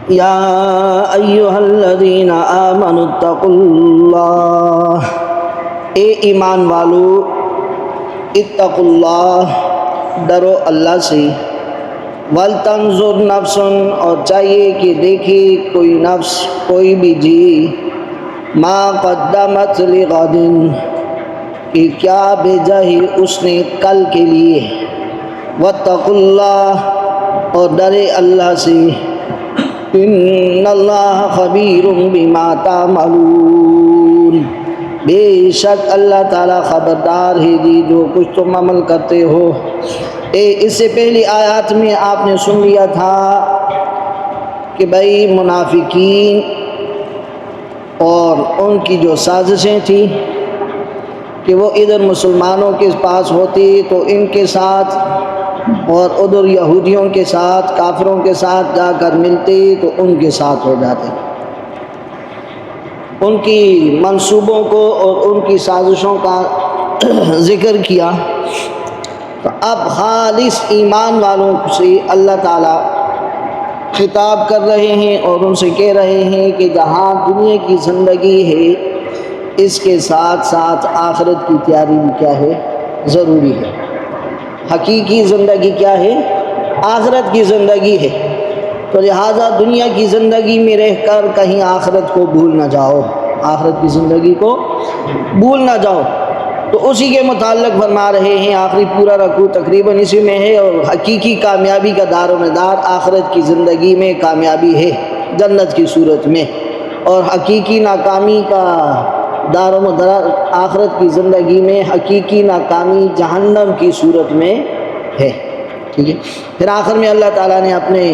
یا ایھا الذین آمنوا اتقوا اللہ، اے ایمان والو، اتقوا اللہ، ڈرو اللہ سے، ولتنظر نفس، اور چاہیے کہ دیکھے کوئی نفس، کوئی بھی جی، ما قدمت لغد، کہ کیا بھیجا ہے اس نے کل کے لیے، واتقوا اللہ، اور ڈرے اللہ سے، ان اللہ خبیر بما تعملون، بے شک اللہ تعالیٰ خبردار ہے جی جو کچھ تم عمل کرتے ہو۔ اس سے پہلی آیات میں آپ نے سن لیا تھا کہ بھائی منافقین اور ان کی جو سازشیں تھیں کہ وہ ادھر مسلمانوں کے پاس ہوتے تو ان کے ساتھ، اور ادھر یہودیوں کے ساتھ، کافروں کے ساتھ جا کر ملتے تو ان کے ساتھ ہو جاتے، ان کی منصوبوں کو اور ان کی سازشوں کا ذکر کیا۔ تو اب خالص ایمان والوں سے اللہ تعالیٰ خطاب کر رہے ہیں اور ان سے کہہ رہے ہیں کہ جہاں دنیا کی زندگی ہے اس کے ساتھ ساتھ آخرت کی تیاری بھی کیا ہے، ضروری ہے۔ حقیقی زندگی کیا ہے؟ آخرت کی زندگی ہے، تو لہٰذا دنیا کی زندگی میں رہ کر کہیں آخرت کو بھول نہ جاؤ، آخرت کی زندگی کو بھول نہ جاؤ۔ تو اسی کے متعلق فرما رہے ہیں، آخری پورا رکوع تقریباً اسی میں ہے، اور حقیقی کامیابی کا دار و مدار آخرت کی زندگی میں کامیابی ہے، جنت کی صورت میں، اور حقیقی ناکامی کا دار و مدار آخرت کی زندگی میں حقیقی ناکامی جہنم کی صورت میں ہے، ٹھیک ہے۔ پھر آخر میں اللہ تعالیٰ نے اپنے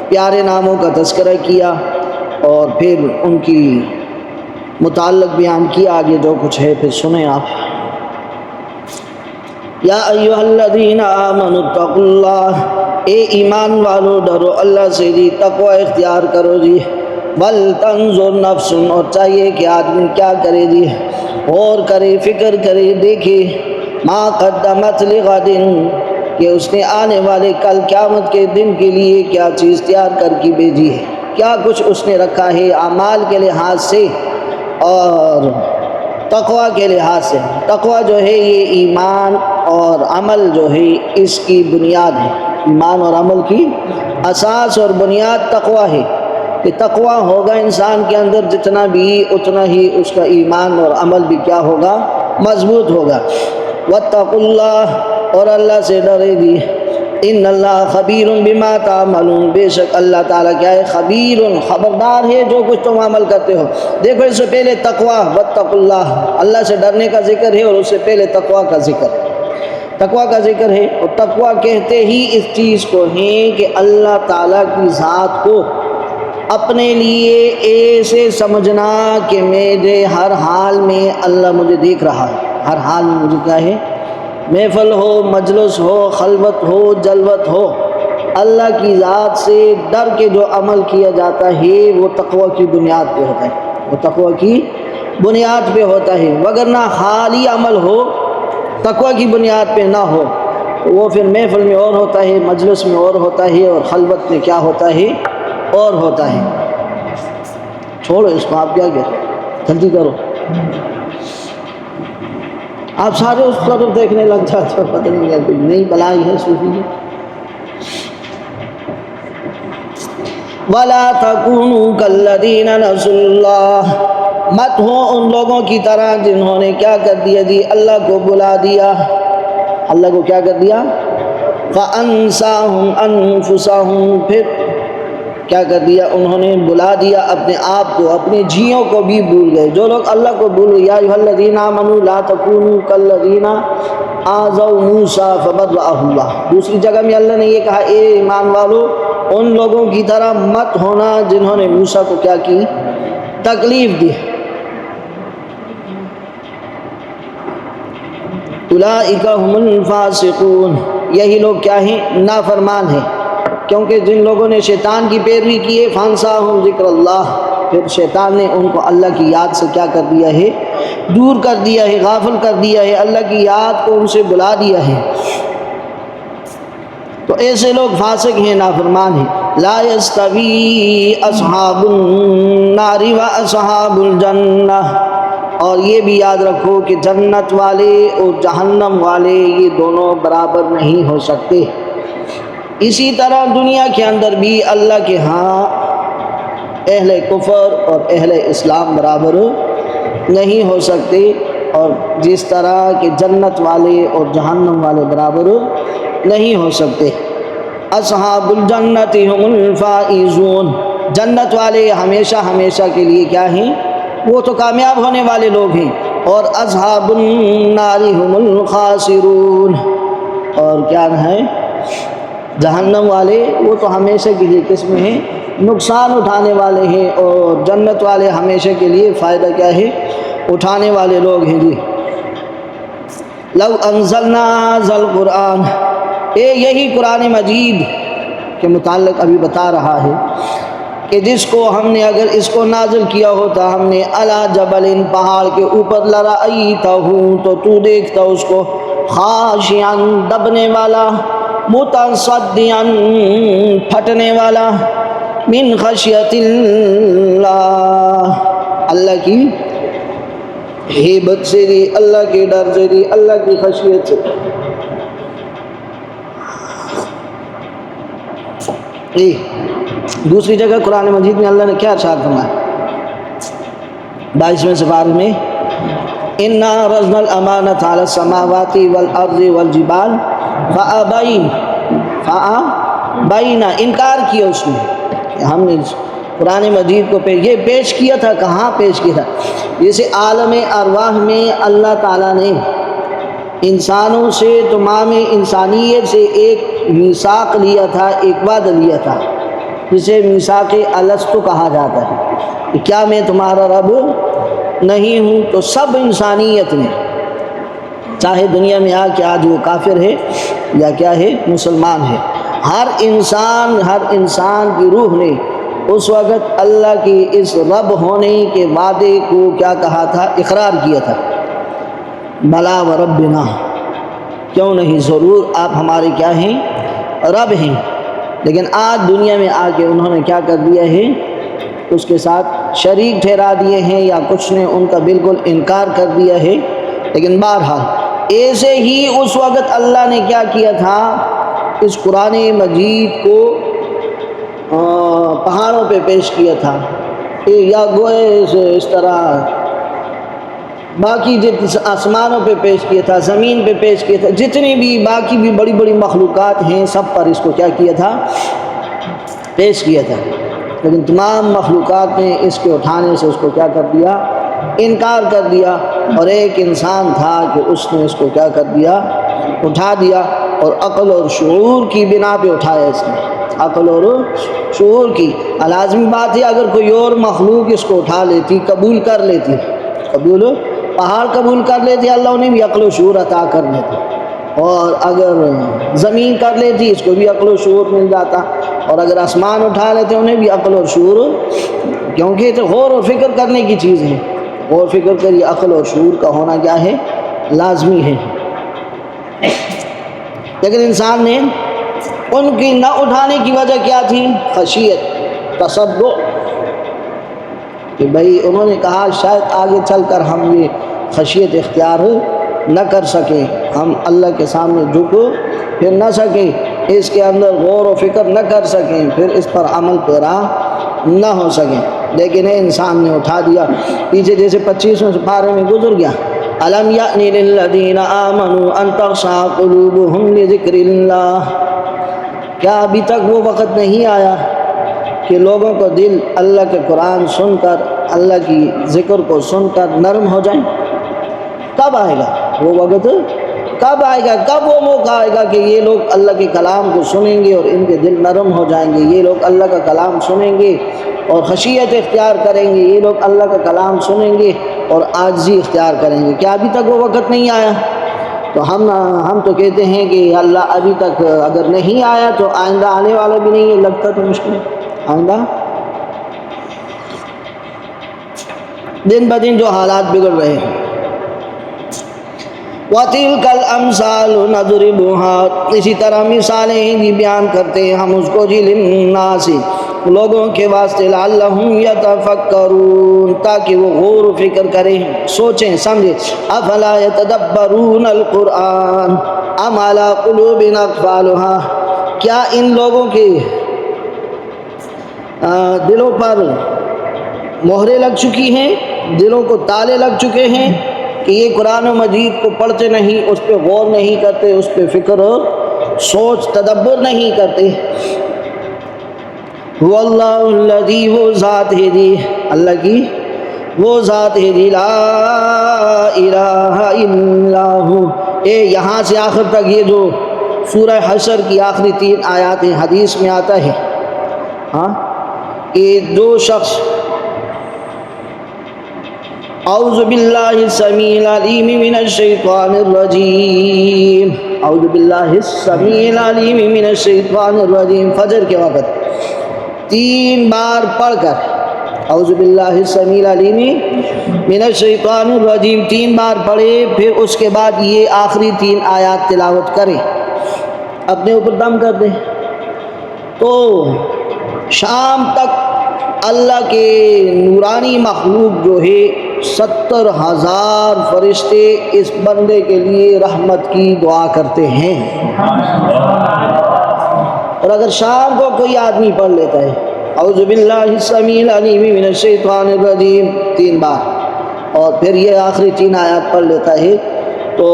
پیارے ناموں کا تذکرہ کیا اور پھر ان کی متعلق بیان کیا، آگے جو کچھ ہے پھر سنیں آپ۔ یا ایھا الذین آمنوا اتقوا اللہ، اے ایمان والو ڈرو اللہ سے جی، تقوی اختیار کرو جی، ولتنظر نفس، اور چاہیے کہ آدمی کیا کرے جی، غور کرے، فکر کرے، دیکھے، ما قدمت لغد، کہ اس نے آنے والے کل قیامت کے دن کے لیے کیا چیز تیار کر کے بھیجی ہے، کیا کچھ اس نے رکھا ہے اعمال کے لحاظ سے اور تقوی کے لحاظ سے۔ تقوی جو ہے یہ ایمان اور عمل جو ہے اس کی بنیاد ہے، ایمان اور عمل کی اساس اور بنیاد تقوی ہے، کہ تقوی ہوگا انسان کے اندر جتنا بھی، اتنا ہی اس کا ایمان اور عمل بھی کیا ہوگا، مضبوط ہوگا۔ واتقوا اللہ، اور اللہ سے ڈرے گی، ان اللہ خبیر بما تعملون، بے شک اللہ تعالیٰ کیا ہے، خبیر، خبردار ہے جو کچھ تم عمل کرتے ہو۔ دیکھو اس سے پہلے تقوی، واتقوا اللہ، اللہ سے ڈرنے کا ذکر ہے، اور اس سے پہلے تقوی کا ذکر ہے، تقوی کا ذکر ہے، اور تقوی کہتے ہی اس چیز کو ہیں کہ اللہ تعالیٰ کی ذات کو اپنے لیے ایسے سمجھنا کہ میرے ہر حال میں اللہ مجھے دیکھ رہا ہے، ہر حال میں مجھے کیا ہے، محفل ہو، مجلس ہو، خلوت ہو، جلوت ہو، اللہ کی ذات سے ڈر کے جو عمل کیا جاتا ہے وہ تقوی کی بنیاد پہ ہوتا ہے، وہ تقوی کی بنیاد پہ ہوتا ہے، وگرنہ خالی عمل ہو، تقوی کی بنیاد پہ نہ ہو، وہ پھر محفل میں اور ہوتا ہے، مجلس میں اور ہوتا ہے، اور خلوت میں کیا ہوتا ہے، اور ہوتا ہے۔ چھوڑو اس کو، آپ کیا کہتے ہیں، جلدی کرو، آپ سارے اس طرف دیکھنے لگ جاتے ہو، پتہ نہیں کیا کوئی نئی بلائی ہے صوفی کی۔ وَلَا تَكُونُوا كَالَّذِينَ نَسُوا اللَّهَ، مت ہو ان لوگوں کی طرح جنہوں نے کیا کر دیا جی، اللہ کو بلا دیا، اللہ کو کیا کر دیا، فَأَنسَاهُمْ أَنفُسَهُمْ، پھر کیا کر دیا، انہوں نے بلا دیا اپنے آپ کو، اپنے جیوں کو بھی بھول گئے۔ جو لوگ اللہ کو بھول گئے، یا ایھا الذین آمنوا لا تکونوا کالذین آذوا موسیٰ فبرأہ اللہ، دوسری جگہ میں اللہ نے یہ کہا، اے ایمان والو ان لوگوں کی طرح مت ہونا جنہوں نے موسیٰ کو کیا کی، تکلیف دی۔ اولئک ھم الفاسقون، یہی لوگ کیا ہیں، نافرمان ہیں، کیونکہ جن لوگوں نے شیطان کی پیروی کی ہے، فانساہم ذکر اللہ، پھر شیطان نے ان کو اللہ کی یاد سے کیا کر دیا ہے، دور کر دیا ہے، غافل کر دیا ہے، اللہ کی یاد کو ان سے بلا دیا ہے، تو ایسے لوگ فاسق ہیں، نافرمان ہیں۔ لا یستوی اصحاب النار و اصحاب الجنہ، اور یہ بھی یاد رکھو کہ جنت والے اور جہنم والے یہ دونوں برابر نہیں ہو سکتے۔ اسی طرح دنیا کے اندر بھی اللہ کے ہاں اہل کفر اور اہل اسلام برابر نہیں ہو سکتے، اور جس طرح کہ جنت والے اور جہنم والے برابر نہیں ہو سکتے۔ اصحاب الجنت هم الفائزون، جنت والے ہمیشہ ہمیشہ کے لیے کیا ہیں؟ وہ تو کامیاب ہونے والے لوگ ہیں۔ اور اصحاب النار هم الخاسرون، اور کیا ہے؟ جہنم والے وہ تو ہمیشہ کے لیے کس میں ہیں؟ نقصان اٹھانے والے ہیں، اور جنت والے ہمیشہ کے لیے فائدہ کیا ہے؟ اٹھانے والے لوگ ہیں جی۔ لو انزلنا ذا القرآن، یہی قرآن مجید کے متعلق ابھی بتا رہا ہے کہ جس کو ہم نے اگر اس کو نازل کیا ہوتا ہم نے علی جبل، پہاڑ کے اوپر، لرأیتہ، تو دیکھتا اس کو، خاشعا، دبنے والا، متصدعا، پھٹنے والا، من خشیت اللہ، اللہ کی ہیبت سے دی، اللہ کے ڈر سے دی، اللہ کی خشیت سے۔ دوسری جگہ قرآن مجید میں اللہ نے کیا ارشاد فرمایا؟ 22ویں سپارے میں، اِنَّا عَرَضْنَا الْأَمَانَةَ عَلَى السَّمَاوَاتِ وَالْأَرْضِ وَالْجِبَالِ فَأَبَيْنَ، انکار کیا اس نے۔ ہم نے قرآن مجید کو یہ پیش کیا تھا، کہاں پیش کیا تھا؟ جیسے عالم ارواح میں اللہ تعالیٰ نے انسانوں سے، تمام انسانیت سے ایک میثاق لیا تھا، ایک وعدہ لیا تھا، جسے میثاق الستو کہا جاتا ہے کہ کیا میں تمہارا رب نہیں ہوں؟ تو سب انسانیت نے، چاہے دنیا میں کہ آج وہ کافر ہے یا کیا ہے، مسلمان ہے، ہر انسان کی روح نے اس وقت اللہ کی اس رب ہونے کے وعدے کو کیا کہا تھا؟ اقرار کیا تھا، بلا و ربنا، کیوں نہیں، ضرور آپ ہمارے کیا ہیں؟ رب ہیں۔ لیکن آج دنیا میں کے انہوں نے کیا کر دیا ہے؟ اس کے ساتھ شریک ٹھہرا دیے ہیں، یا کچھ نے ان کا بالکل انکار کر دیا ہے۔ لیکن بہرحال ایسے ہی اس وقت اللہ نے کیا کیا تھا؟ اس قرآن مجید کو پہاڑوں پہ پیش کیا تھا، یا گوئے اس طرح باقی آسمانوں پہ پیش کیا تھا، زمین پہ پیش کیا تھا، جتنی بھی باقی بھی بڑی بڑی مخلوقات ہیں سب پر اس کو کیا کیا تھا؟ پیش کیا تھا۔ لیکن تمام مخلوقات نے اس کے اٹھانے سے اس کو کیا کر دیا؟ انکار کر دیا، اور ایک انسان تھا کہ اس نے اس کو کیا کر دیا؟ اٹھا دیا، اور عقل اور شعور کی بنا پہ اٹھایا اس نے، عقل اور شعور کی۔ لازمی بات ہے اگر کوئی اور مخلوق اس کو اٹھا لیتی، قبول کر لیتی، پہاڑ قبول کر لیتے، اللہ انہیں بھی عقل و شعور عطا کر دیتے، اور اگر زمین کر لیتی اس کو بھی عقل و شعور مل جاتا، اور اگر آسمان اٹھا لیتے انہیں بھی عقل اور شعور، کیونکہ تو غور و فکر کرنے کی چیز ہے، غور و فکر کریے، عقل اور شعور کا ہونا کیا ہے؟ لازمی ہے۔ لیکن انسان نے ان کی نہ اٹھانے کی وجہ کیا تھی؟ خشیت، تصدع، کہ بھئی انہوں نے کہا شاید آگے چل کر ہم یہ خشیت اختیار نہ کر سکیں، ہم اللہ کے سامنے جھک پھر نہ سکیں، اس کے اندر غور و فکر نہ کر سکیں، پھر اس پر عمل پیرا نہ ہو سکیں۔ لیکن انسان نے اٹھا دیا۔ پیچھے جیسے 25ویں سپارے میں گزر گیا، أَلَمْ يَأْنِ لِلَّذِينَ آمَنُوا أَن تَخْشَعَ قُلُوبُهُمْ لِذِكْرِ اللَّهِ، کیا ابھی تک وہ وقت نہیں آیا کہ لوگوں کو دل اللہ کے قرآن سن کر، اللہ کی ذکر کو سن کر نرم ہو جائیں؟ کب آئے گا وہ وقت؟ کب آئے گا؟ کب وہ موقع آئے گا کہ یہ لوگ اللہ کے کلام کو سنیں گے اور ان کے دل نرم ہو جائیں گے؟ یہ لوگ اللہ کا کلام سنیں گے اور خشیت اختیار کریں گے، یہ لوگ اللہ کا کلام سنیں گے اور عاجزی اختیار کریں گے۔ کیا ابھی تک وہ وقت نہیں آیا؟ تو ہم تو کہتے ہیں کہ اللہ ابھی تک اگر نہیں آیا تو آئندہ آنے والا بھی نہیں ہے، لگتا تو مشکل آئندہ۔ دن بدن جو حالات بگڑ رہے ہیں، وَتِلْكَ الْأَمْثَالُ نَضْرِبُهَا، اسی طرح مثالیں ہیں جی بیان کرتے ہیں ہم اس کو جی للناس، لوگوں کے واسطے، لعلہم یتفکرون، تاکہ وہ غور و فکر کریں، سوچیں سمجھیں۔ افلا یتدبرون القرآن ام علی قلوب اقفالها، کیا ان لوگوں کے دلوں پر مہریں لگ چکی ہیں، دلوں کو تالے لگ چکے ہیں کہ یہ قرآن مجید کو پڑھتے نہیں، اس پہ غور نہیں کرتے، اس پہ فکر سوچ تدبر نہیں کرتے۔ واللہ الذی، وہ ذات ہے جی، اللہ کی وہ ذات ہے جی، لا الہ الا ہو۔ یہاں سے آخر تک یہ جو سورہ حشر کی آخری 3 آیات ہیں، حدیث میں آتا ہے ہاں کہ جو شخص اعوذ باللہ السمیع العلیم من الشیطان الرجیم، اعوذ باللہ السمیع العلیم من الشیطان الرجیم، فجر کے وقت 3 بار پڑھ کر اعوذ باللہ السمیع العلیم من الشیطان الرجیم 3 بار پڑھے، پھر اس کے بعد یہ آخری 3 آیات تلاوت کریں، اپنے اوپر دم کر دیں، تو شام تک اللہ کے نورانی مخلوق جو ہے 70,000 فرشتے اس بندے کے لیے رحمت کی دعا کرتے ہیں۔ اور اگر شام کو کوئی آدمی پڑھ لیتا ہے اعوذ باللہ السمیع العلیم من الشیطان الرجیم 3 بار، اور پھر یہ آخری 3 آیات پڑھ لیتا ہے، تو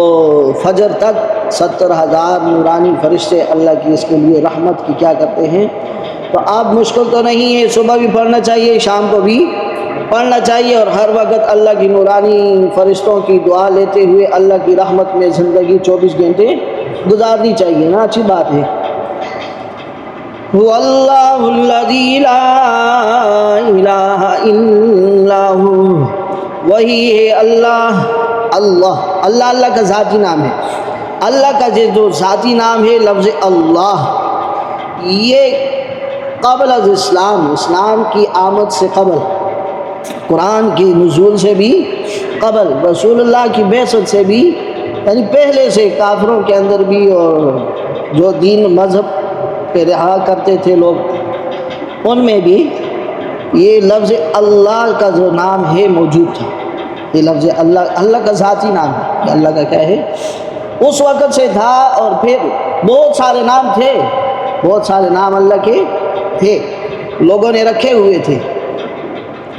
فجر تک 70,000 نورانی فرشتے اللہ کی اس کے لیے رحمت کی کیا کرتے ہیں۔ تو اب مشکل تو نہیں ہے، صبح بھی پڑھنا چاہیے، شام کو بھی پڑھنا چاہیے، اور ہر وقت اللہ کی نورانی فرشتوں کی دعا لیتے ہوئے اللہ کی رحمت میں زندگی 24 گھنٹے گزارنی چاہیے نا، اچھی بات ہے۔ واللہ الذی لا الہ الا ہو، وہی ہے اللہ، اللہ کا ذاتی نام ہے، اللہ کا جو ذاتی نام ہے لفظ اللہ، یہ قبل از اسلام کی آمد سے قبل، قرآن کی نزول سے بھی قبل، رسول اللہ کی بعثت سے بھی، یعنی پہلے سے کافروں کے اندر بھی، اور جو دین مذہب پہ رہا کرتے تھے لوگ، ان میں بھی یہ لفظ اللہ کا جو نام ہے موجود تھا۔ یہ لفظ اللہ کا ذاتی نام ہے، کہ اللہ کا کیا ہے، اس وقت سے تھا، اور پھر بہت سارے نام تھے، بہت سارے نام اللہ کے تھے، لوگوں نے رکھے ہوئے تھے،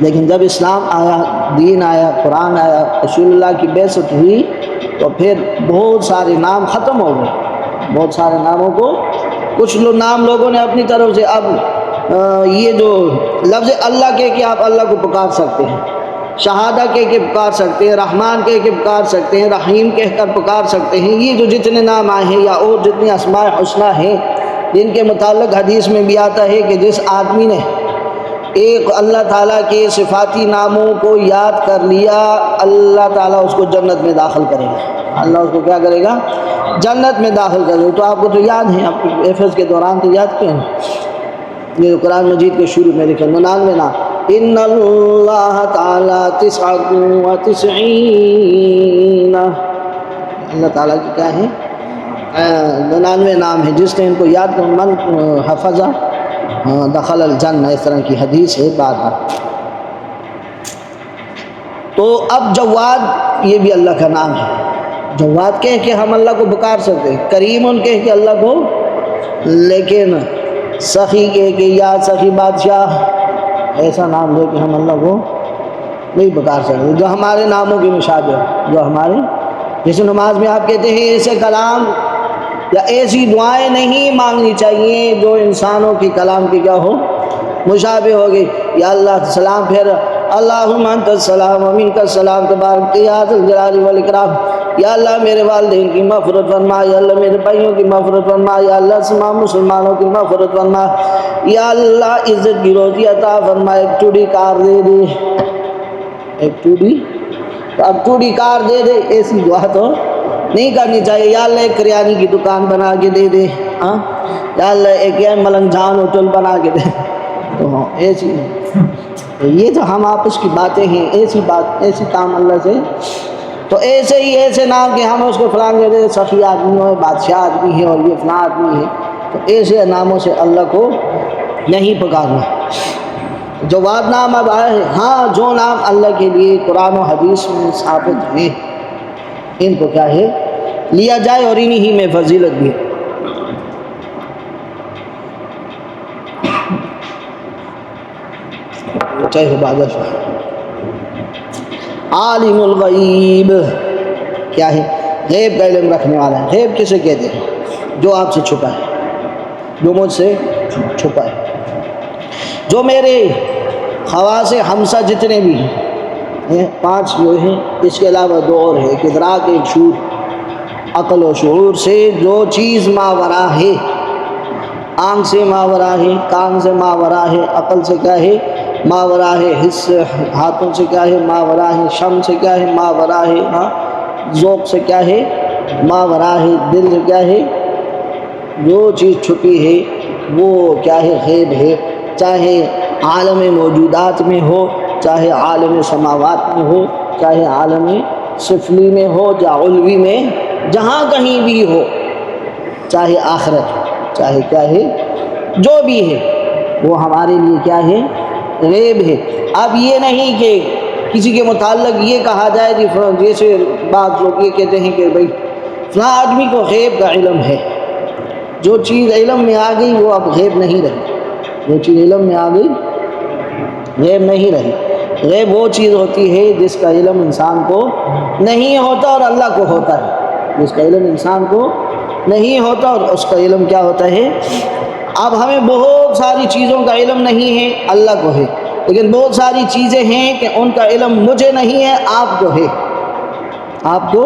لیکن جب اسلام آیا، دین آیا، قرآن آیا، رسول اللہ کی بعثت ہوئی، تو پھر بہت سارے نام ختم ہو گئے، بہت سارے ناموں کو کچھ نام لوگوں نے اپنی طرف سے، اب یہ جو لفظ اللہ کے کہ آپ اللہ کو پکار سکتے ہیں، شہادہ کہہ کے پکار سکتے ہیں، رحمان کہہ کے پکار سکتے ہیں، رحیم کہہ کر پکار سکتے ہیں، یہ جو جتنے نام آئے ہیں، یا اور جتنی اسماء حسنہ ہیں جن کے متعلق حدیث میں بھی آتا ہے کہ جس آدمی نے ایک اللہ تعالیٰ کے صفاتی ناموں کو یاد کر لیا، اللہ تعالیٰ اس کو جنت میں داخل کرے گا، اللہ اس کو کیا کرے گا، جنت میں داخل کرے گا۔ تو آپ کو تو یاد ہیں، آپ کو حفظ کے دوران تو یاد کیا ہیں، یہ قرآن مجید کے شروع میں لکھا 99 نام، ان اللہ تعالیٰ 99، اللہ تعالیٰ کی کیا ہے 99 نام ہے، جس نے ان کو یاد کر من حفظہ دخل الجنہ، اس طرح کی حدیث ہے بار۔ تو اب جواد یہ بھی اللہ کا نام ہے، جواد کہہ کے ہم اللہ کو پکار سکتے ہیں، کریم ان کہہ کے اللہ کو، لیکن سخی کہہ کے یا سخی بادشاہ ایسا نام لے کے ہم اللہ کو نہیں پکار سکتے، جو ہمارے ناموں کے مشابہ، جو ہمارے، جیسے نماز میں آپ کہتے ہیں ایسے کلام یا ایسی دعائیں نہیں مانگنی چاہیے جو انسانوں کی کلام کی کیا ہو، مشابہ ہوگی، یا اللہ سلام پھر اللہم انت السلام و منک السلام تبارک یا ذی الجلال والاکرام، یا اللہ میرے والدین کی مغفرت فرما، یا اللہ میرے بھائیوں کی مغفرت فرما، یا اللہ تمام مسلمانوں کی مغفرت فرما، یا اللہ عزت کی روزی عطا فرما، ایک ٹوڈی کار دے دے، ایک ٹوڈی، اب ٹوڈی کار دے دے، ایسی دعا تو نہیں کرنی چاہیے، یا اللہ ایک کریانی کی دکان بنا کے دے دے، ہاں یا اللہ ایک ملنگ جان ہوٹل بنا کے دے، تو ایسی، یہ تو ہم آپس کی باتیں ہیں، ایسی بات، ایسی کام اللہ سے تو ایسے ہی ایسے نام کہ ہم اس کو فلاں دے دیں، سخی آدمی ہے، بادشاہ آدمی ہے، اور یہ فلاں آدمی ہے، تو ایسے ناموں سے اللہ کو نہیں پکارنا۔ جو بعد نام اب آئے ہیں، ہاں جو نام اللہ کے لیے قرآن و حدیث میں ثابت ہیں ان کو کیا ہے لیا جائے، اور انہی ہی میں فضیلت بھی ہے۔ چاہے عبادت ہو۔ عالم الغیب کیا ہے؟ غیب کا علم رکھنے والا ہے۔ غیب کسے کہتے ہیں؟ جو آپ سے چھپا ہے، جو مجھ سے چھپا ہے، جو میرے خواص خمسہ جتنے بھی ہیں، 5 جو ہیں، اس کے علاوہ 2 اور ہے، ایک ادراک، ایک شعور، عقل و شعور سے جو چیز ماورا ہے، آنکھ سے ماورا ہے، کان سے ماورا ہے، عقل سے کیا ہے ماورا ہے، حس ہاتھوں سے کیا ہے ماورا ہے، شم سے کیا ہے ماورا ہے، ذوق سے کیا ہے ماورا ہے، دل سے کیا ہے، جو چیز چھپی ہے وہ کیا ہے غیب ہے، چاہے عالم موجودات میں ہو، چاہے عالم سماوات میں ہو، چاہے عالم سفلی میں ہو یا علوی میں، جہاں کہیں بھی ہو، چاہے آخرت، چاہے کیا ہے جو بھی ہے، وہ ہمارے لیے کیا ہے غیب ہے۔ اب یہ نہیں کہ کسی کے متعلق یہ کہا جائے کہ جیسے بعض لوگ یہ کہتے ہیں کہ بھئی فلاں آدمی کو غیب کا علم ہے۔ جو چیز علم میں آ گئی وہ اب غیب نہیں رہی، جو چیز علم میں آ گئی غیب نہیں رہی۔ غیب وہ چیز ہوتی ہے جس کا علم انسان کو نہیں ہوتا اور اللہ کو ہوتا ہے، جس کا علم انسان کو نہیں ہوتا اور اس کا علم کیا ہوتا ہے۔ اب ہمیں بہت ساری چیزوں کا علم نہیں ہے، اللہ کو ہے، لیکن بہت ساری چیزیں ہیں کہ ان کا علم مجھے نہیں ہے، آپ کو ہے، آپ کو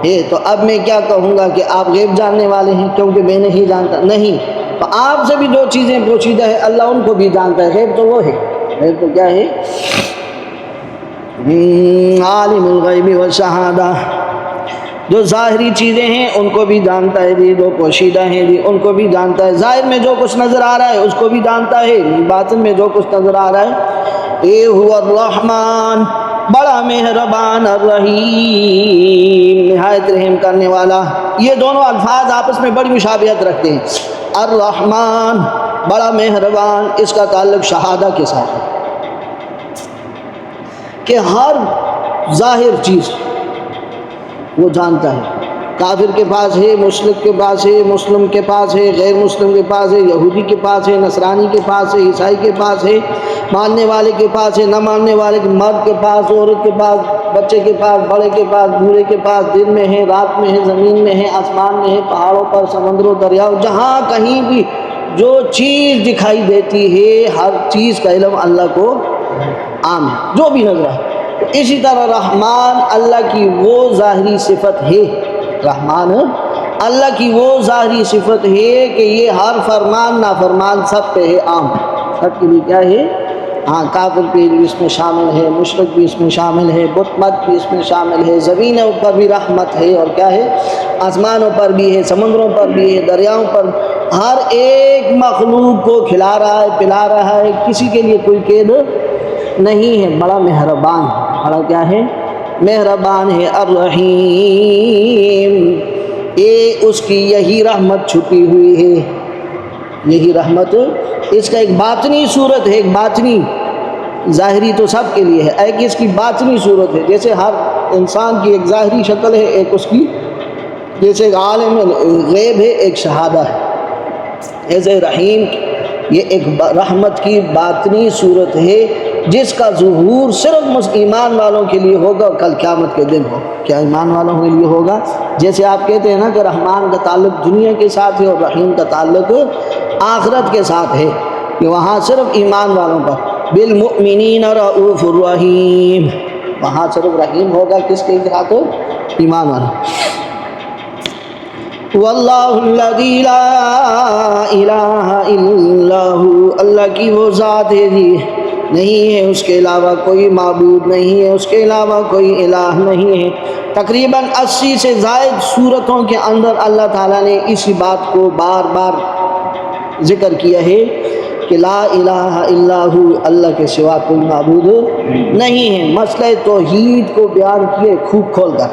ہے۔ تو اب میں کیا کہوں گا کہ آپ غیب جاننے والے ہیں کیونکہ میں نہیں جانتا؟ نہیں، تو آپ سے بھی جو چیزیں پوشیدہ ہے اللہ ان کو بھی جانتا ہے، غیب تو وہ ہے، غیب تو کیا ہے عالم الغیب والشہادہ، جو ظاہری چیزیں ہیں ان کو بھی جانتا ہے جی، جو پوشیدہ ہیں جی ان کو بھی جانتا ہے، ظاہر میں جو کچھ نظر آ رہا ہے اس کو بھی جانتا ہے، باطن میں جو کچھ نظر آ رہا ہے۔ اے هو الرحمن، بڑا مہربان، الرحیم، نہایت رحم کرنے والا۔ یہ دونوں الفاظ آپس میں بڑی مشابہت رکھتے ہیں۔ الرحمن بڑا مہربان، اس کا تعلق شہادہ کے ساتھ ہے کہ ہر ظاہر چیز وہ جانتا ہے۔ کافر کے پاس ہے، مشرک کے پاس ہے، مسلم کے پاس ہے، غیر مسلم کے پاس ہے، یہودی کے پاس ہے، نصرانی کے پاس ہے، عیسائی کے پاس ہے، ماننے والے کے پاس ہے، نہ ماننے والے کے، مرد کے پاس، عورت کے پاس، بچے کے پاس، بڑے کے پاس، بوڑھے کے پاس، دن میں ہے، رات میں ہے، زمین میں ہے، آسمان میں ہے، پہاڑوں پر، سمندروں، دریاؤں، جہاں کہیں بھی جو چیز دکھائی دیتی ہے ہر چیز کا علم اللہ کو عام ہے، جو بھی نظر آئے۔ تو اسی طرح رحمان اللہ کی وہ ظاہری صفت ہے، رحمان اللہ کی وہ ظاہری صفت ہے کہ یہ ہر فرمان نافرمان سب پہ ہے، عام، سب کے لیے کیا ہے، ہاں کافر بھی اس میں شامل ہے، مشرک بھی اس میں شامل ہے، بت مت بھی اس میں شامل ہے، زمینوں پر بھی رحمت ہے اور کیا ہے آسمانوں پر بھی ہے، سمندروں پر بھی ہے، دریاؤں پر، ہر ایک مخلوق کو کھلا رہا ہے، پلا رہا ہے، کسی کے لیے کوئی قید نہیں ہے، بڑا مہربان ہے، بڑا کیا ہے مہربان ہے، الرحیم، یہ اس کی یہی رحمت چھپی ہوئی ہے، یہی رحمت اس کا ایک باطنی صورت ہے، ایک باطنی، ظاہری تو سب کے لیے ہے، ایک اس کی باطنی صورت ہے، جیسے ہر انسان کی ایک ظاہری شکل ہے، ایک اس کی جیسے ایک عالم غیب ہے، ایک شہادہ ہے، ایسے رحیم یہ ایک رحمت کی باطنی صورت ہے جس کا ظہور صرف ایمان والوں کے لیے ہوگا، کل قیامت کے دن ہو، کیا ایمان والوں کے لیے ہوگا؟ جیسے آپ کہتے ہیں نا کہ رحمان کا تعلق دنیا کے ساتھ ہے اور رحیم کا تعلق آخرت کے ساتھ ہے، کہ وہاں صرف ایمان والوں پر، بالمؤمنین رؤوف الرحیم، وہاں صرف رحیم ہوگا کس کے ساتھ؟ ایمان والوں۔ واللہ الذی لا الہ الا ہو، اللہ کی وہ ذات ہے جی، نہیں ہے اس کے علاوہ کوئی معبود، نہیں ہے اس کے علاوہ کوئی الہ نہیں ہے۔ تقریباً 80 سے زائد صورتوں کے اندر اللہ تعالیٰ نے اسی بات کو بار بار ذکر کیا ہے کہ لا الہ الا ہو، اللہ کے سوا کوئی معبود نہیں ہے۔ مسئلہ توحید کو بیان کیے خوب کھول کر،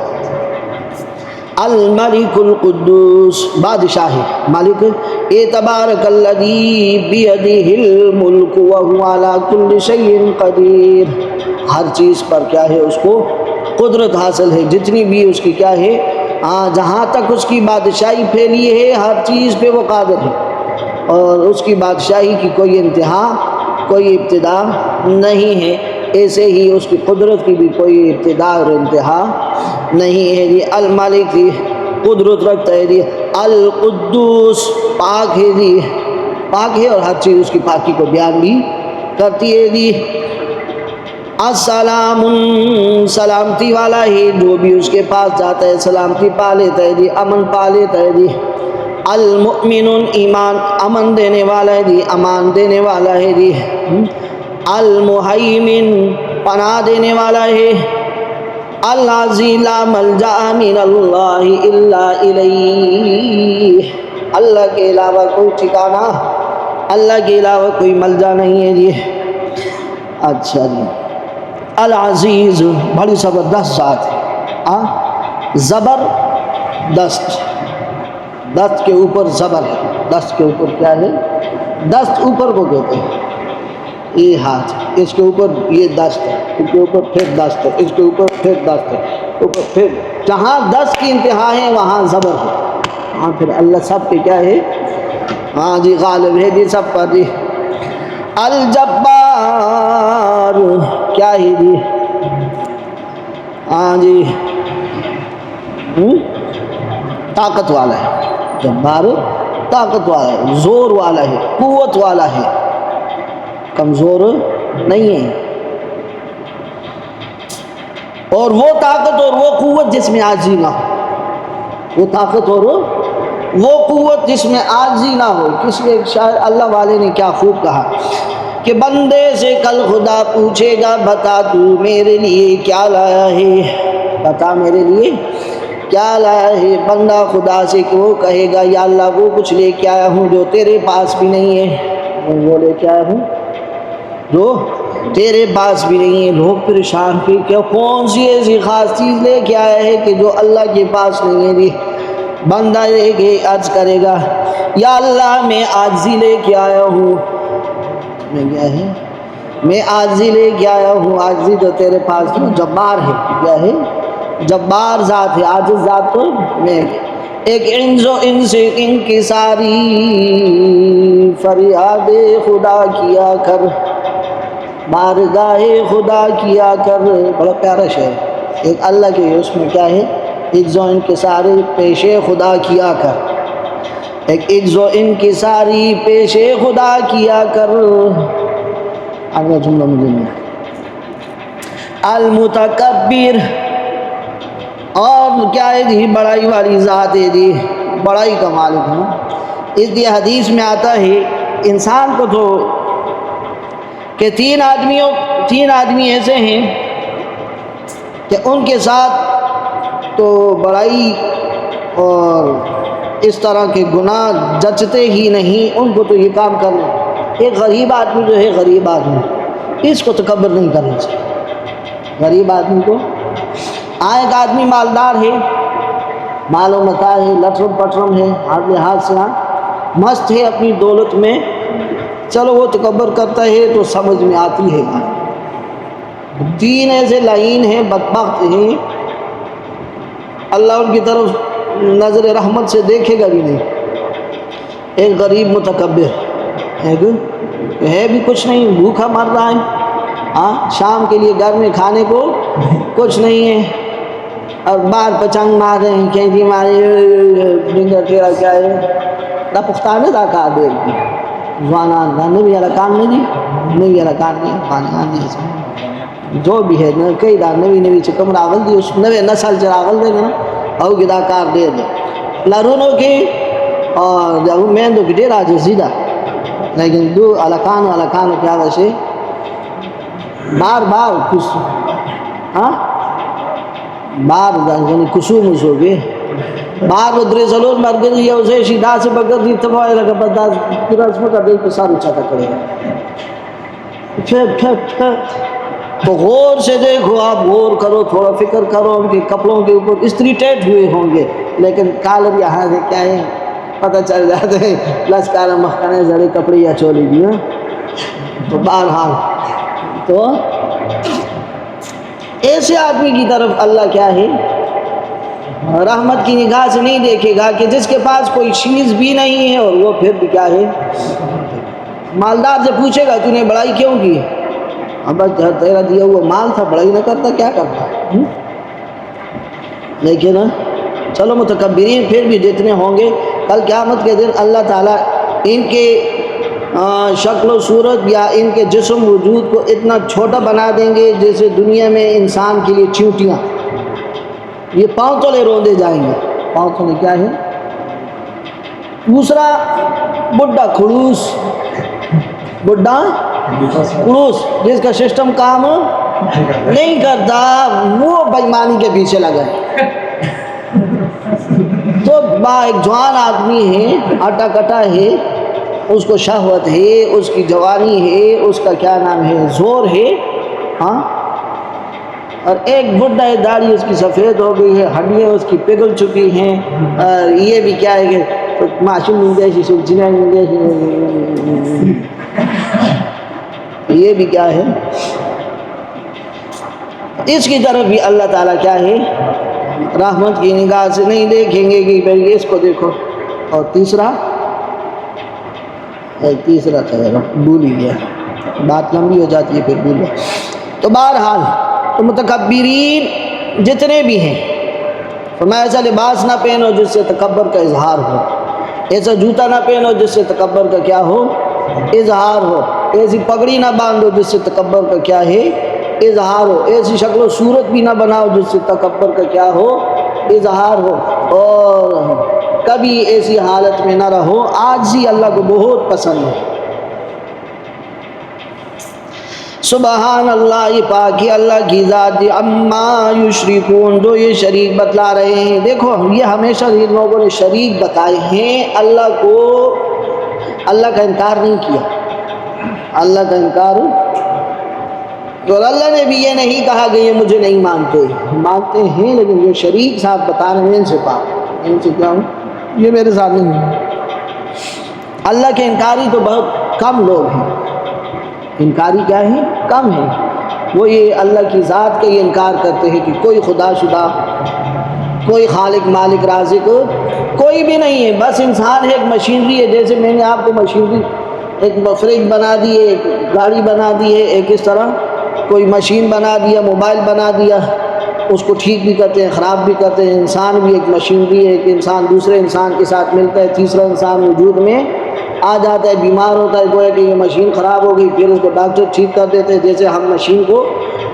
الملک القدوس بادشاہ ہے، مالک، تبارک الذی بیدہ الملک وہو علی کل شیء قدیر، ہر چیز پر کیا ہے اس کو قدرت حاصل ہے، جتنی بھی اس کی کیا ہے، جہاں تک اس کی بادشاہی پھیلی ہے ہر چیز پہ وہ قادر ہے، اور اس کی بادشاہی کی کوئی انتہا کوئی ابتدا نہیں ہے، ایسے ہی اس کی قدرت کی بھی کوئی ابتدا اور انتہا نہیں ہے جی۔ الملک جی قدرت رکھتا ہے جی، القدوس پاک ہے جی، پاک ہے اور ہر چیز اس کی پاکی کو بیان بھی کرتی ہے جی۔ السلام سلامتی والا ہے، جو بھی اس کے پاس جاتا ہے سلامتی پا لیتا ہے جی، امن پا لیتا ہے جی۔ المؤمن ایمان امن دینے والا ہے جی، امان دینے والا ہے جی۔ المہیمن پناہ دینے والا ہے۔ الذی لا ملجأ من اللہ الا الیہ، اللہ کے علاوہ کوئی ٹھکانہ، اللہ کے علاوہ کوئی ملجا نہیں ہے جی۔ اچھا جی، العزیز بڑی زبردست ذات ہے، زبردست، دست کے اوپر زبر ہے، دست کے اوپر کیا ہے، دست اوپر کو کہتے ہیں، یہ ہاتھ، اس کے اوپر یہ دست ہے، اس کے اوپر پھر دست ہے، اس کے اوپر پھر دست ہے، اوپر پھر، جہاں دست کی انتہا ہے وہاں زبر ہے، ہاں پھر اللہ سب پہ کیا ہے، ہاں جی غالب ہے جی سب پر جی۔ الجبار کیا ہے جی، ہاں جی طاقت والا ہے، جبار طاقت والا ہے، زور والا ہے، قوت والا ہے، کمزور نہیں ہے، اور وہ طاقت اور وہ قوت جس میں عاجزی نہ ہو، وہ طاقت اور وہ قوت جس میں عاجزی نہ ہو۔ کس لیے شاید اللہ والے نے کیا خوب کہا کہ بندے سے کل خدا پوچھے گا بتا تو میرے لیے کیا لایا ہے، بتا میرے لیے کیا لایا ہے، بندہ خدا سے وہ کہے گا یا اللہ وہ کچھ لے کے آیا ہوں جو تیرے پاس بھی نہیں ہے، وہ لے کے آیا ہوں جو تیرے پاس بھی نہیں ہے۔ لوگ پریشان پھر کہ کون سی ایسی خاص چیز لے کے آیا ہے کہ جو اللہ کے پاس نہیں ہے جی۔ بندہ لے کے عرض کرے گا یا اللہ میں عاجزی لے کے آیا ہوں، میں کیا ہے، میں عاجزی لے کے آیا ہوں، عاجزی تو تیرے پاس نہیں، جبار ہے، کیا ہے، جبار ذات ہے، عاجز ذات تو میں۔ ایک انس و انس انکساری فریاد خدا کیا کر، بارگاہ خدا کیا کر، بڑا پیارا شعر، ایک اللہ کے اس میں کیا ہے، عجز و انکساری پیش خدا کیا کر، ایک عجز و انکساری پیش خدا کیا کر، اگلا جملہ مجھے نہیں۔ المتکبر اور کیا ہے جی، بڑائی والی ذات ہے جی، بڑائی کا مالک ہے۔ اس لیے حدیث میں آتا ہے انسان کو تو کہ تین آدمی ایسے ہیں کہ ان کے ساتھ تو بڑائی اور اس طرح کے گناہ جچتے ہی نہیں، ان کو تو یہ کام کرنا۔ ایک غریب آدمی جو ہے، غریب آدمی، اس کو تکبر نہیں کرنا چاہیے، غریب آدمی کو۔ ایک آدمی مالدار ہے، مال و متاع ہے، لٹرم پٹرم ہے، ہر لحاظ سے مست ہے اپنی دولت میں، چلو وہ تکبر کرتا ہے تو سمجھ میں آتی ہے بات۔ تین ایسے لعین ہیں، بدبخت ہیں، اللہ ان کی طرف نظر رحمت سے دیکھے گا بھی نہیں۔ ایک غریب متکبر، ایک ہے بھی کچھ نہیں، بھوکا مر رہا ہے، ہاں شام کے لیے گھر میں کھانے کو کچھ نہیں ہے، اور بار پچنگ مار رہے ہیں، کینچی مارے، ڈنگر ٹیرا کیا ہے، دا پختانے دا کہا دے گی زوانان دا نبی علیہ کام نہیں دی، نبی علیہ کام نہیں پانے آن دی ایسا جو بھی ہے، کئی دا نبی چکم راغل دی، اس نوے نسل چراغل دے گا او گدا کار دے دے لرونو کی، اور جاہو مین دو کی دیر آجے زیدہ، لیکن دو علاقانو کیا ویسے بار بار کس بار یعنی کسوم ہو گئے، بار ودرے ضرور مرگز یا اسے شیدہ سے بگر دی تباہی لگا بدا پھر اس میں کا دل پر سارو چاہتا کرے گا۔ پھر تو غور سے دیکھو، آپ غور کرو، تھوڑا فکر کرو، ان کے کپڑوں کے اوپر استری ٹیٹ ہوئے ہوں گے، لیکن کالر یہاں سے کیا ہے پتہ چل جاتے ہیں، لشکار مخکنے زڑے کپڑے یا چولی بھی ہیں۔ تو بہرحال تو ایسے آدمی کی طرف اللہ کیا ہے رحمت کی نگاہ سے نہیں دیکھے گا کہ جس کے پاس کوئی چیز بھی نہیں ہے اور وہ پھر بھی کیا ہے مالدار سے پوچھے گا تو نے بڑائی کیوں کی؟ اب تیرا دیا ہوا مال تھا، بڑائی نہ کرتا کیا کرتا؟ لیکن چلو متکبرین پھر بھی جتنے ہوں گے کل قیامت کے دن اللہ تعالیٰ ان کے شکل و صورت یا ان کے جسم وجود کو اتنا چھوٹا بنا دیں گے جیسے دنیا میں انسان کے لیے چیونٹیاں، یہ پاؤں تلے روندے جائیں گے۔ پاؤں تلے کیا ہے؟ دوسرا بڈھا کھڑوس، بڈھا کھڑوس جس کا سسٹم کام نہیں کرتا، وہ بےایمانی کے پیچھے لگا ہے۔ تو ایک جوان آدمی ہے، آٹا کٹا ہے، اس کو شہوت ہے، اس کی جوانی ہے، اس کا کیا نام ہے زور ہے، ہاں، اور ایک بڈھا ہے داڑھی اس کی سفید ہو گئی ہے، ہڈیاں اس کی پگھل چکی ہیں، اور یہ بھی کیا ہے کہ معصوم جیسی سلسلہ یہ بھی کیا ہے، اس کی طرف بھی اللہ تعالیٰ کیا ہے رحمت کی نگاہ سے نہیں دیکھیں گے کہ بھئی اس کو دیکھو۔ اور تیسرا تھا بھول ہی گیا، بات لمبی ہو جاتی ہے پھر بھول گیا۔ تو بہرحال تو متکبرین جتنے بھی ہیں فرمایا ایسا لباس نہ پہنو جس سے تکبر کا اظہار ہو، ایسا جوتا نہ پہنو جس سے تکبر کا کیا ہو اظہار ہو، ایسی پگڑی نہ باندھو جس سے تکبر کا کیا ہے اظہار ہو، ایسی شکل و صورت بھی نہ بناؤ جس سے تکبر کا کیا ہو اظہار ہو، اور کبھی ایسی حالت میں نہ رہو۔ عاجزی اللہ کو بہت پسند ہے۔ سبحان اللہ، یہ پاکی اللہ کی ذات دی، اما یشرکون، جو یہ شریک بتلا رہے ہیں۔ دیکھو یہ ہمیشہ ان لوگوں نے شریک بتائے ہیں، اللہ کو، اللہ کا انکار نہیں کیا، اللہ کا انکار، اور اللہ نے بھی یہ نہیں کہا کہ یہ مجھے نہیں مانتے، مانتے ہیں، لیکن یہ شریک صاحب بتا رہے ہیں ان سے پاک، ان سے کیا ہوں یہ میرے ساتھ نہیں ہے۔ اللہ کے انکاری تو بہت کم لوگ ہیں، انکاری کیا ہے کم ہے، وہ یہ اللہ کی ذات کا یہ انکار کرتے ہیں کہ کوئی خدا شدہ، کوئی خالق مالک رازق کوئی بھی نہیں ہے، بس انسان ہے، ایک مشینری ہے، جیسے میں نے آپ کو مشینری ایک فریج بنا دی ہے، ایک گاڑی بنا دی ہے، ایک اس طرح کوئی مشین بنا دیا، موبائل بنا دیا، اس کو ٹھیک بھی کرتے ہیں خراب بھی کرتے ہیں۔ انسان بھی ایک مشینری ہے، ایک انسان دوسرے انسان کے ساتھ ملتا ہے، تیسرا انسان وجود میں آ جاتا ہے، بیمار ہوتا ہے، گویا کہ یہ مشین خراب ہو گئی، پھر اس کو ڈاکٹر ٹھیک کر دیتے ہیں، جیسے ہم مشین کو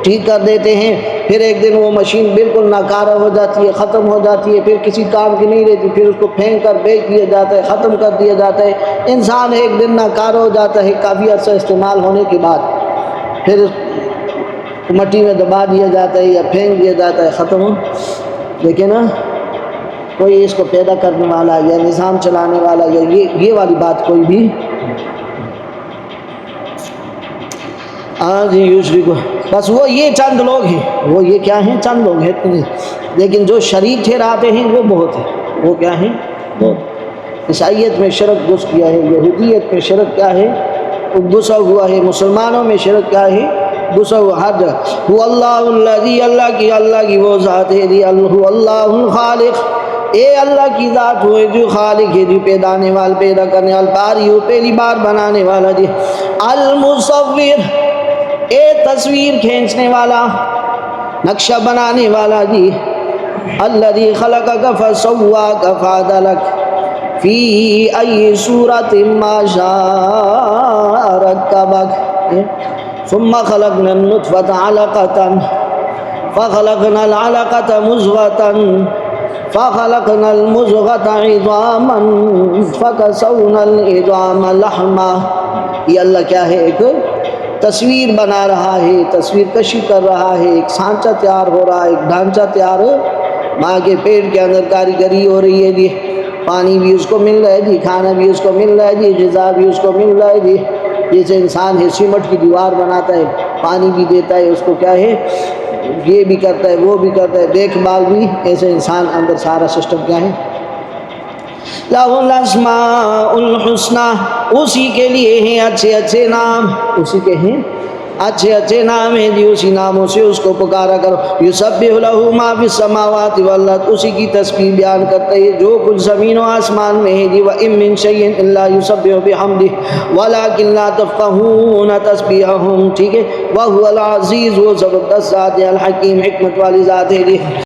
ٹھیک کر دیتے ہیں، پھر ایک دن وہ مشین بالکل ناکارہ ہو جاتی ہے، ختم ہو جاتی ہے، پھر کسی کام کی نہیں رہتی، پھر اس کو پھینک کر بیچ دیا جاتا ہے، ختم کر دیا جاتا ہے۔ انسان ایک دن ناکارہ ہو جاتا ہے کافی عرصہ استعمال ہونے کے بعد، پھر مٹی میں دبا دیا جاتا ہے یا پھینک دیا جاتا ہے، ختم ہو۔ لیکن کوئی اس کو پیدا کرنے والا یا نظام چلانے والا یا یہ والی بات کوئی بھی آج یوشری کو، بس وہ یہ چند لوگ ہیں، وہ یہ کیا ہیں چند لوگ ہیں اتنے، لیکن جو شریک ٹھہراتے ہیں وہ بہت ہیں۔ وہ کیا ہیں بہت۔ عیسائیت میں شرک گھس گیا ہے، یہودیت میں شرک کیا ہے گھسا ہوا ہے، مسلمانوں میں شرک کیا ہے گھسا ہوا ہر جگہ۔ هو اللہ الذی، اللہ کی وہ ذات ہے دی، هو اللہ الخالق، اے اللہ کی ذات ہوئے جو خالق ہے، جو پیدانے والا، پیدا کرنے والا، باری ہو پہلی بار بنانے والا جی، المصور، اے تصویر کھینچنے والا، نقشہ بنانے والا جی، الذی خلقک فسواک فعدلک فی ای صورت ما شاء رکبک، ثم خلقنا النطفة علقة فخلقنا العلقة مضغة فخلقنا المضغة عظاما فكسونا العظام لحما۔ یہ اللہ کیا ہے ایک تصویر بنا رہا ہے، تصویر کشی کر رہا ہے، ایک سانچہ تیار ہو رہا ہے، ایک ڈھانچہ تیار، ماں کے پیٹ کے اندر کاریگری ہو رہی ہے جی، پانی بھی اس کو مل رہا ہے جی، کھانا بھی اس کو مل رہا ہے جی، غذا بھی اس کو مل رہا ہے جی، جیسے انسان ہے سیمنٹ کی دیوار بناتا ہے، پانی بھی دیتا ہے، اس کو کیا ہے یہ بھی کرتا ہے وہ بھی کرتا ہے، دیکھ بھال بھی، ایسے انسان اندر سارا سسٹم کیا ہے؟ لَهُ الْأَسْمَاءُ الْحُسْنَى، اسی کے لیے ہیں اچھے اچھے نام، اسی کے ہیں اچھے اچھے نام ہیں جی، اسی ناموں سے اس کو پکارا کرو۔ یسبح لہ ما فی السماوات والارض، اسی کی تسبیح بیان کرتے ہیں جو کچھ زمین و آسمان میں ہے جی۔ وَإِن مِّن شَيْءٍ إِلَّا يُسَبِّحُ بِحَمْدِهِ وَلَٰكِن لَّا تَفْقَهُونَ تَسْبِيحَهُمْ، ٹھیک ہے۔ وَهُوَ الْعَزِيزُ، وہ زبردست ذات ہے، الحکیم، حکمت والی ذات ہے جی۔